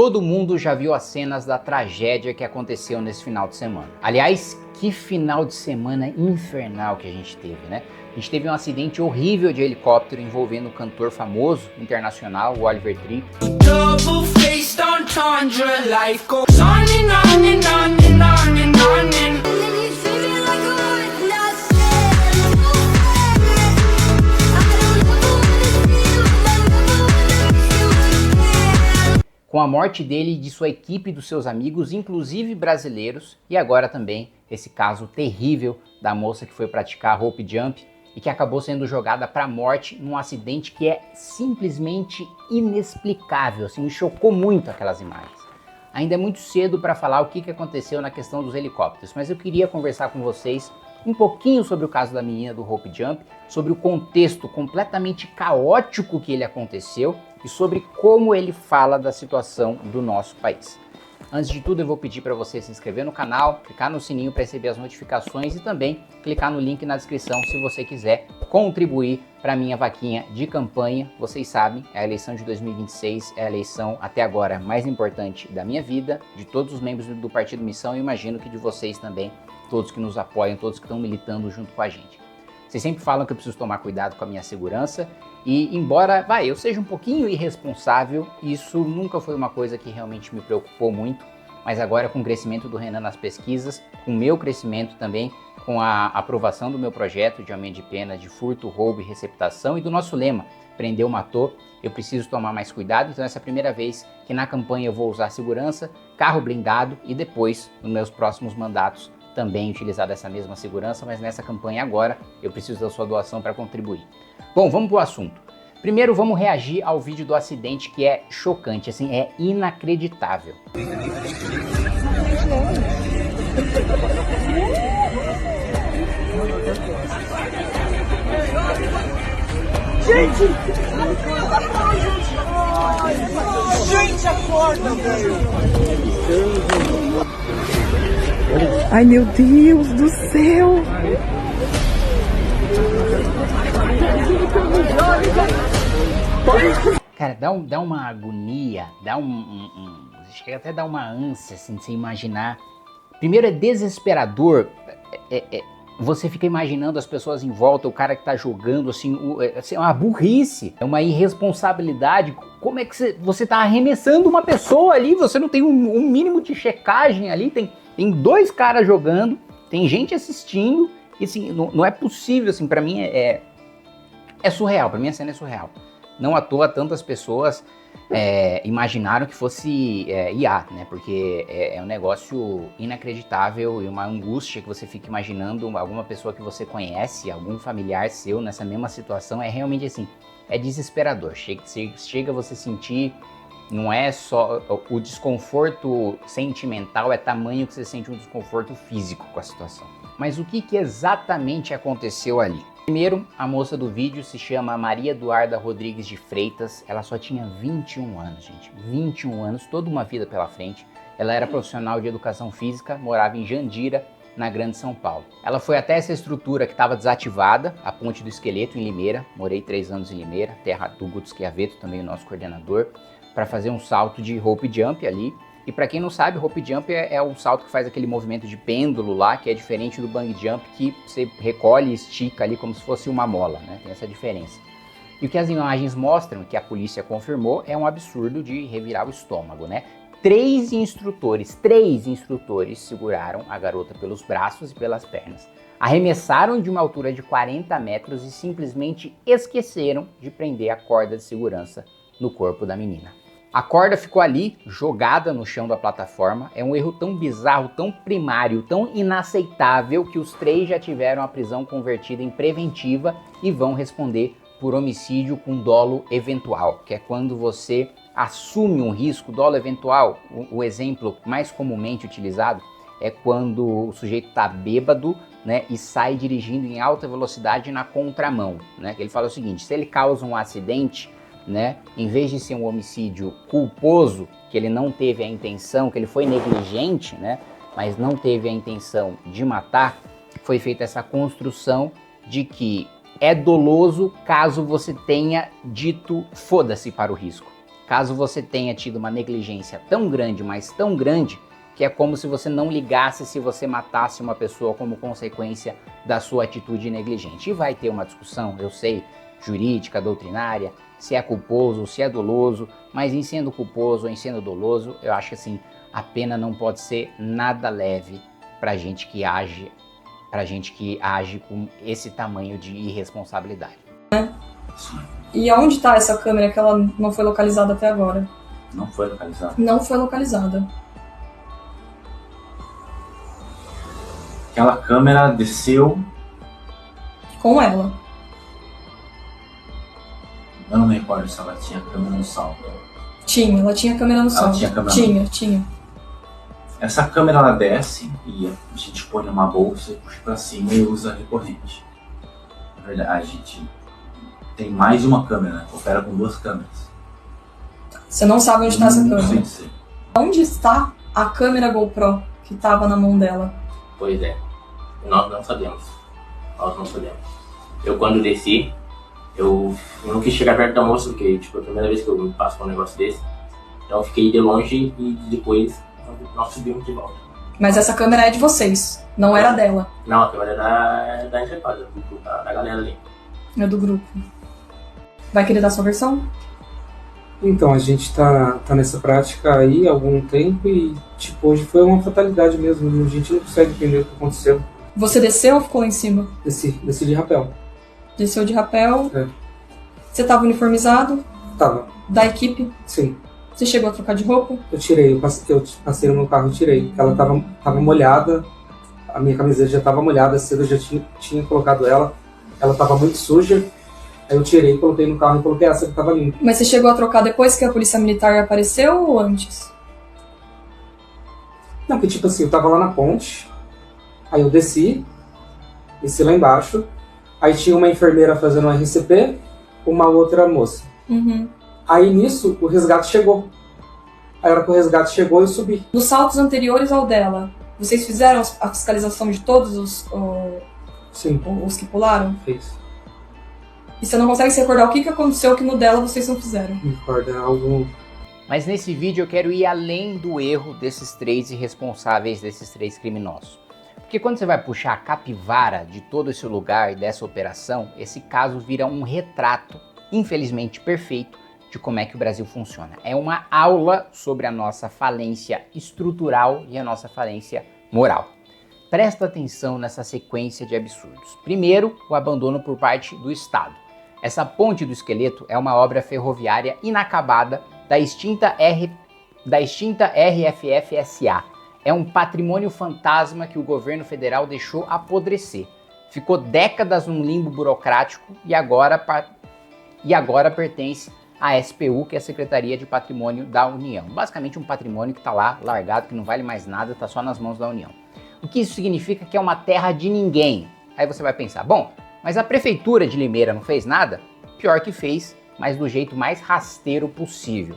Todo mundo já viu as cenas da tragédia que aconteceu nesse final de semana. Aliás, que final de semana infernal que a gente teve, né? A gente teve um acidente horrível de helicóptero envolvendo um cantor famoso internacional, o Oliver Tree. Com a morte dele e de sua equipe e dos seus amigos, inclusive brasileiros, e agora também esse caso terrível da moça que foi praticar rope jump e que acabou sendo jogada para a morte num acidente que é simplesmente inexplicável, assim, me chocou muito aquelas imagens. Ainda é muito cedo para falar o que aconteceu na questão dos helicópteros, mas eu queria conversar com vocês um pouquinho sobre o caso da menina do rope jump, sobre o contexto completamente caótico que ele aconteceu e sobre como ele fala da situação do nosso país. Antes de tudo, eu vou pedir para você se inscrever no canal, clicar no sininho para receber as notificações e também clicar no link na descrição se você quiser contribuir para a minha vaquinha de campanha. Vocês sabem, a eleição de 2026 é a eleição até agora mais importante da minha vida, de todos os membros do Partido Missão e imagino que de vocês também, todos que nos apoiam, todos que estão militando junto com a gente. Vocês sempre falam que eu preciso tomar cuidado com a minha segurança e embora eu seja um pouquinho irresponsável, isso nunca foi uma coisa que realmente me preocupou muito, mas agora com o crescimento do Renan nas pesquisas, com o meu crescimento também, com a aprovação do meu projeto de aumento de pena de furto, roubo e receptação e do nosso lema, prendeu, matou, eu preciso tomar mais cuidado, então essa é a primeira vez que na campanha eu vou usar segurança, carro blindado e depois, nos meus próximos mandatos, também utilizar dessa mesma segurança, mas nessa campanha agora eu preciso da sua doação para contribuir. Bom, vamos para o assunto. Primeiro vamos reagir ao vídeo do acidente que é chocante, assim, é inacreditável. Gente! Gente, acorda, velho! Ai, meu Deus do céu! Cara, dá uma agonia, chega até a dar uma ânsia, assim, de você imaginar. Primeiro é desesperador, você fica imaginando as pessoas em volta, o cara que tá jogando, assim, é uma burrice, é uma irresponsabilidade. Como é que você tá arremessando uma pessoa ali, você não tem um mínimo de checagem ali, tem dois caras jogando, tem gente assistindo, e assim, não é possível, assim, pra mim é surreal, pra mim a cena é surreal. Não à toa tantas pessoas imaginaram que fosse IA, né? Porque é um negócio inacreditável e uma angústia que você fica imaginando alguma pessoa que você conhece, algum familiar seu nessa mesma situação, é realmente assim, é desesperador. Chega você sentir, não é só o desconforto sentimental, é tamanho que você sente um desconforto físico com a situação. Mas o que exatamente aconteceu ali? Primeiro, a moça do vídeo se chama Maria Eduarda Rodrigues de Freitas, ela só tinha 21 anos, gente, 21 anos, toda uma vida pela frente. Ela era profissional de educação física, morava em Jandira, na Grande São Paulo. Ela foi até essa estrutura que estava desativada, a Ponte do Esqueleto em Limeira, morei 3 anos em Limeira, terra do Guto Schiavetto, também o nosso coordenador, para fazer um salto de rope jump ali. E para quem não sabe, rope jump é um salto que faz aquele movimento de pêndulo lá, que é diferente do bungee jump, que você recolhe e estica ali como se fosse uma mola, né? Tem essa diferença. E o que as imagens mostram, que a polícia confirmou, é um absurdo de revirar o estômago, né? 3 instrutores seguraram a garota pelos braços e pelas pernas, arremessaram de uma altura de 40 metros e simplesmente esqueceram de prender a corda de segurança no corpo da menina. A corda ficou ali, jogada no chão da plataforma, é um erro tão bizarro, tão primário, tão inaceitável que os 3 já tiveram a prisão convertida em preventiva e vão responder por homicídio com dolo eventual, que é quando você assume um risco. Dolo eventual, o exemplo mais comumente utilizado é quando o sujeito está bêbado, né, e sai dirigindo em alta velocidade na contramão, né, que ele fala o seguinte: se ele causa um acidente, né, em vez de ser um homicídio culposo, que ele não teve a intenção, que ele foi negligente, né, mas não teve a intenção de matar, foi feita essa construção de que é doloso caso você tenha dito foda-se para o risco. caso você tenha tido uma negligência tão grande, mas tão grande, que é como se você não ligasse se você matasse uma pessoa como consequência da sua atitude negligente. E vai ter uma discussão, eu sei, jurídica, doutrinária, se é culposo, se é doloso, mas em sendo culposo ou em sendo doloso, eu acho que assim, a pena não pode ser nada leve pra gente que age com esse tamanho de irresponsabilidade. E aonde está essa câmera que ela não foi localizada até agora? Não foi localizado. Não foi localizada. Aquela câmera desceu. Com ela. Eu não me recordo se ela tinha câmera no salto. Ela tinha câmera no salto. Tinha câmera Tinha. Essa câmera ela desce e a gente põe numa bolsa e puxa pra cima e usa recorrente. Na verdade, a gente tem mais de uma câmera, né? Opera com 2 câmeras. Você não sabe onde está essa câmera? Sei dizer. Onde está a câmera GoPro que estava na mão dela? Pois é, nós não sabemos. Eu quando desci, eu não quis chegar perto da moça, porque tipo, é a primeira vez que eu me passo por um negócio desse. Então eu fiquei de longe e depois nós subimos de volta. Mas essa câmera é de vocês, não era dela. Não, a câmera é da Interpaz, da galera ali. É do grupo. Vai querer dar sua versão? Então, a gente tá nessa prática aí há algum tempo e, tipo, hoje foi uma fatalidade mesmo. A gente não consegue entender o que aconteceu. Você desceu ou ficou lá em cima? Desci de rapel. Desceu de rapel. É. Você estava uniformizado? Tava. Da equipe? Sim. Você chegou a trocar de roupa? Eu passei no meu carro e tirei. Ela tava molhada, a minha camiseta já tava molhada, cedo eu já tinha colocado ela. Ela tava muito suja. Aí eu tirei, coloquei no carro e coloquei essa que tava limpa. Mas você chegou a trocar depois que a polícia militar apareceu ou antes? Não, porque tipo assim, eu tava lá na ponte, aí eu desci lá embaixo, aí tinha uma enfermeira fazendo um RCP, uma outra moça. Uhum. Aí nisso, o resgate chegou. Aí a hora que o resgate chegou, eu subi. Nos saltos anteriores ao dela, vocês fizeram a fiscalização de todos Sim, os que pularam? fez. E você não consegue se recordar o que aconteceu que no dela vocês não fizeram? Me recorda algo. Mas nesse vídeo eu quero ir além do erro desses 3 irresponsáveis, desses 3 criminosos. Porque quando você vai puxar a capivara de todo esse lugar e dessa operação, esse caso vira um retrato, infelizmente perfeito, de como é que o Brasil funciona. É uma aula sobre a nossa falência estrutural e a nossa falência moral. Presta atenção nessa sequência de absurdos. Primeiro, o abandono por parte do Estado. Essa ponte do esqueleto é uma obra ferroviária inacabada da extinta RFF-SA. É um patrimônio fantasma que o governo federal deixou apodrecer. Ficou décadas num limbo burocrático e agora pertence à SPU, que é a Secretaria de Patrimônio da União. Basicamente um patrimônio que está lá largado, que não vale mais nada, está só nas mãos da União. O que isso significa? Que é uma terra de ninguém. Aí você vai pensar, bom, mas a prefeitura de Limeira não fez nada? Pior que fez, mas do jeito mais rasteiro possível.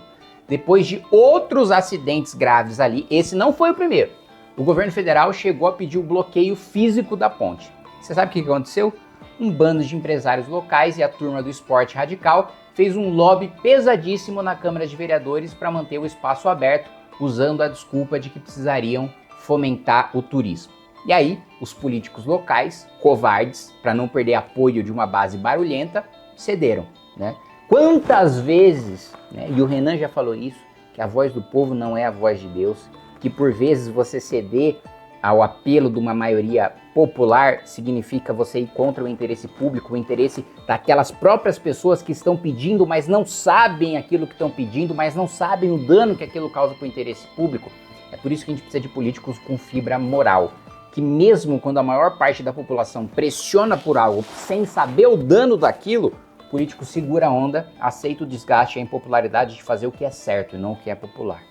Depois de outros acidentes graves ali, esse não foi o primeiro. O governo federal chegou a pedir o bloqueio físico da ponte. Você sabe o que aconteceu? Um bando de empresários locais e a turma do esporte radical fez um lobby pesadíssimo na Câmara de Vereadores para manter o espaço aberto, usando a desculpa de que precisariam fomentar o turismo. E aí, os políticos locais, covardes, para não perder apoio de uma base barulhenta, cederam, né? Quantas vezes, né, e o Renan já falou isso, que a voz do povo não é a voz de Deus, que por vezes você ceder ao apelo de uma maioria popular significa você ir contra o interesse público, o interesse daquelas próprias pessoas que estão pedindo, mas não sabem aquilo que estão pedindo, mas não sabem o dano que aquilo causa para o interesse público. É por isso que a gente precisa de políticos com fibra moral, que mesmo quando a maior parte da população pressiona por algo sem saber o dano daquilo, o político segura a onda, aceita o desgaste e a impopularidade de fazer o que é certo e não o que é popular.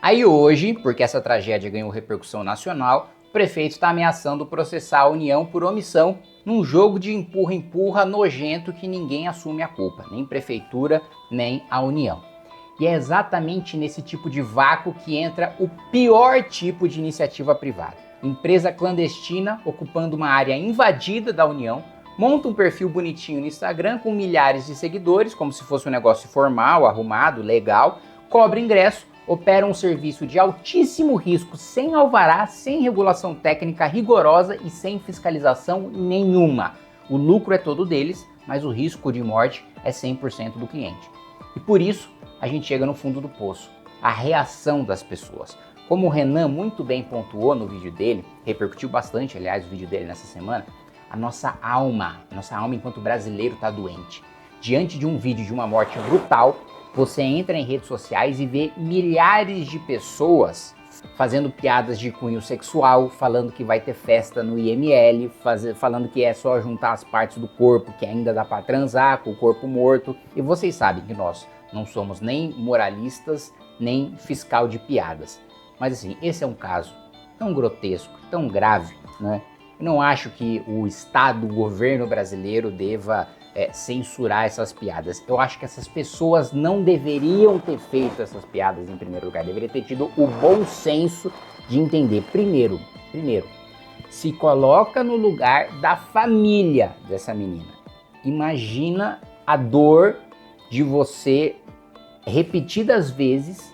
Aí hoje, porque essa tragédia ganhou repercussão nacional, o prefeito está ameaçando processar a União por omissão num jogo de empurra-empurra nojento que ninguém assume a culpa, nem prefeitura, nem a União. E é exatamente nesse tipo de vácuo que entra o pior tipo de iniciativa privada. Empresa clandestina ocupando uma área invadida da União, monta um perfil bonitinho no Instagram com milhares de seguidores, como se fosse um negócio formal, arrumado, legal, cobra ingresso, opera um serviço de altíssimo risco, sem alvará, sem regulação técnica rigorosa e sem fiscalização nenhuma. O lucro é todo deles, mas o risco de morte é 100% do cliente. E por isso, a gente chega no fundo do poço, a reação das pessoas. Como o Renan muito bem pontuou no vídeo dele, repercutiu bastante, aliás, o vídeo dele nessa semana, a nossa alma enquanto brasileiro está doente. Diante de um vídeo de uma morte brutal, você entra em redes sociais e vê milhares de pessoas fazendo piadas de cunho sexual, falando que vai ter festa no IML, falando que é só juntar as partes do corpo, que ainda dá para transar com o corpo morto. E vocês sabem que nós não somos nem moralistas, nem fiscal de piadas. Mas assim, esse é um caso tão grotesco, tão grave, né? Eu não acho que o Estado, o governo brasileiro deva censurar essas piadas. Eu acho que essas pessoas não deveriam ter feito essas piadas em primeiro lugar. Deveria ter tido o bom senso de entender. Primeiro, se coloca no lugar da família dessa menina. Imagina a dor de você, repetidas vezes,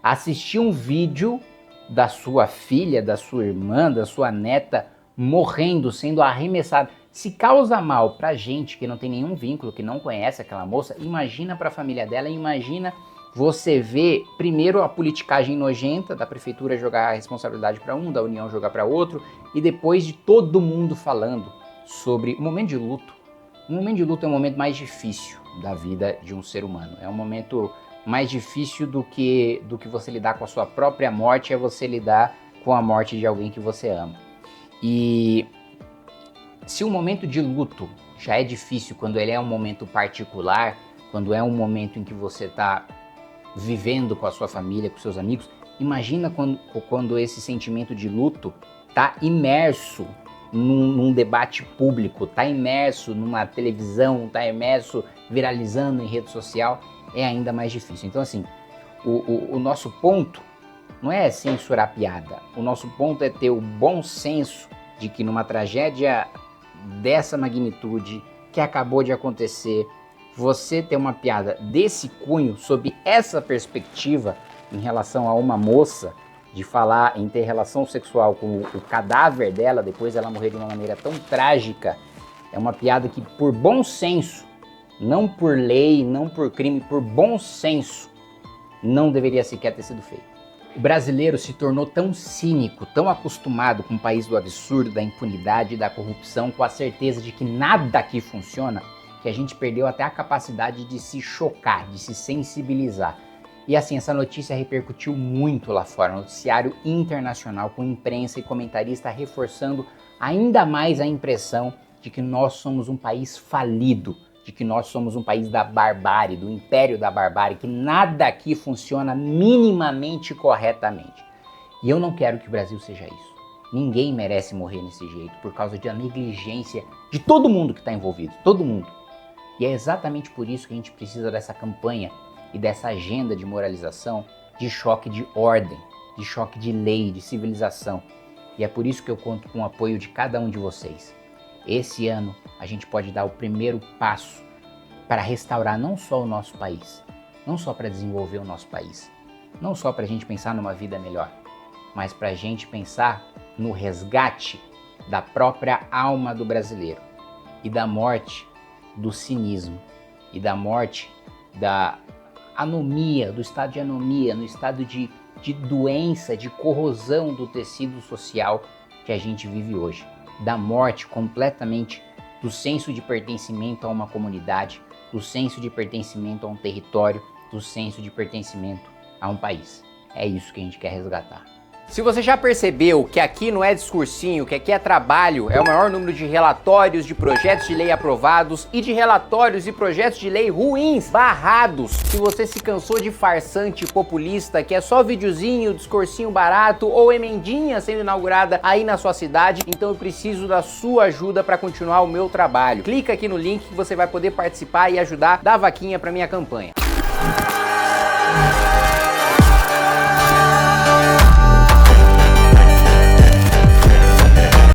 assistir um vídeo da sua filha, da sua irmã, da sua neta morrendo, sendo arremessada. Se causa mal pra gente que não tem nenhum vínculo, que não conhece aquela moça, imagina pra família dela, imagina você ver primeiro a politicagem nojenta da prefeitura jogar a responsabilidade pra um, da União jogar pra outro, e depois de todo mundo falando sobre o momento de luto. O momento de luto é o momento mais difícil da vida de um ser humano. É um momento mais difícil do que você lidar com a sua própria morte, é você lidar com a morte de alguém que você ama. E se o momento de luto já é difícil quando ele é um momento particular, quando é um momento em que você está vivendo com a sua família, com seus amigos, imagina quando esse sentimento de luto está imerso num debate público, está imerso numa televisão, está imerso viralizando em rede social, é ainda mais difícil. Então assim, o nosso ponto não é censurar a piada, o nosso ponto é ter o bom senso de que numa tragédia dessa magnitude que acabou de acontecer, você ter uma piada desse cunho, sob essa perspectiva, em relação a uma moça, de falar em ter relação sexual com o cadáver dela, depois ela morrer de uma maneira tão trágica, é uma piada que, por bom senso, não por lei, não por crime, por bom senso, não deveria sequer ter sido feito. O brasileiro se tornou tão cínico, tão acostumado com o país do absurdo, da impunidade, da corrupção, com a certeza de que nada aqui funciona, que a gente perdeu até a capacidade de se chocar, de se sensibilizar. E assim, essa notícia repercutiu muito lá fora, no noticiário internacional, com imprensa e comentarista reforçando ainda mais a impressão de que nós somos um país falido, de que nós somos um país da barbárie, do império da barbárie, que nada aqui funciona minimamente corretamente. E eu não quero que o Brasil seja isso. Ninguém merece morrer desse jeito por causa da negligência de todo mundo que está envolvido, todo mundo. E é exatamente por isso que a gente precisa dessa campanha e dessa agenda de moralização, de choque de ordem, de choque de lei, de civilização. E é por isso que eu conto com o apoio de cada um de vocês. Esse ano a gente pode dar o primeiro passo para restaurar não só o nosso país, não só para desenvolver o nosso país, não só para a gente pensar numa vida melhor, mas para a gente pensar no resgate da própria alma do brasileiro e da morte do cinismo e da morte da anomia, do estado de anomia, no estado de doença, de corrosão do tecido social que a gente vive hoje. Da morte completamente do senso de pertencimento a uma comunidade, do senso de pertencimento a um território, do senso de pertencimento a um país. É isso que a gente quer resgatar. Se você já percebeu que aqui não é discursinho, que aqui é trabalho, é o maior número de relatórios de projetos de lei aprovados e de relatórios e projetos de lei ruins, barrados. Se você se cansou de farsante populista, que é só videozinho, discursinho barato ou emendinha sendo inaugurada aí na sua cidade, então eu preciso da sua ajuda para continuar o meu trabalho. Clica aqui no link que você vai poder participar e ajudar da vaquinha para minha campanha.